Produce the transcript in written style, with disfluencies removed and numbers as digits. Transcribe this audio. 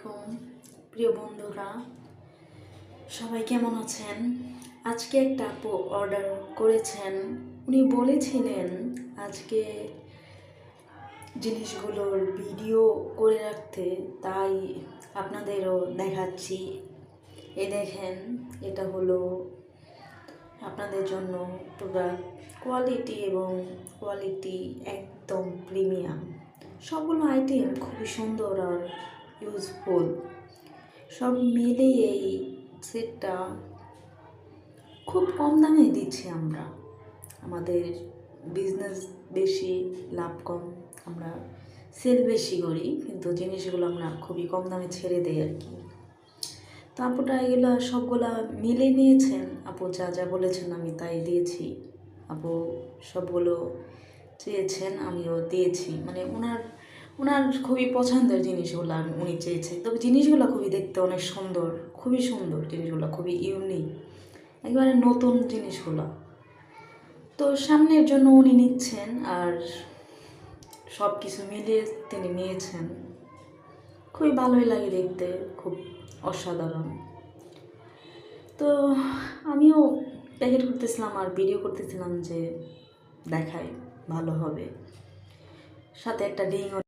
আলাইকুম প্রিয় বন্ধুরা, সবাই কেমন আছেন? আজকে একটা আপু অর্ডার করেছেন। উনি বলেছিলেন আজকে জিনিসগুলোর ভিডিও করে রাখতে, তাই আপনাদেরও দেখাচ্ছি। এই দেখেন, এটা হলো আপনাদের জন্য প্রোডাক্ট। কোয়ালিটি একদম প্রিমিয়াম। সবগুলো আইটেম খুবই সুন্দর আর ইউজফুল। সব মিলিয়ে এই সেটটা খুব কম দামে দিচ্ছি আমরা। আমাদের বিজনেস বেশি, লাভ কম, আমরা সেল বেশি করি, কিন্তু জিনিসগুলো আমরা খুবই কম দামে ছেড়ে দিই আর কি। তো আপুটা এগুলো সবগুলা মিলে নিয়েছেন। আপু যা যা বলেছেন আমি তাই দিয়েছি। আপু সবগুলো চেয়েছেন, আমিও দিয়েছি। মানে ওনার খুবই পছন্দের জিনিসগুলো উনি চেয়েছেন। তবে জিনিসগুলো খুবই দেখতে অনেক সুন্দর, খুবই সুন্দর জিনিসগুলো, খুবই ইউনিক, একেবারে নতুন জিনিসগুলো। তো সামনের জন্য উনি নিচ্ছেন, আর সব কিছু মিলিয়ে তিনি নিয়েছেন। খুবই ভালোই লাগে দেখতে, খুব অসাধারণ। তো আমিও প্যাকেট করতেছিলাম আর ভিডিও করতেছিলাম যে দেখাই ভালো হবে, সাথে একটা রিংও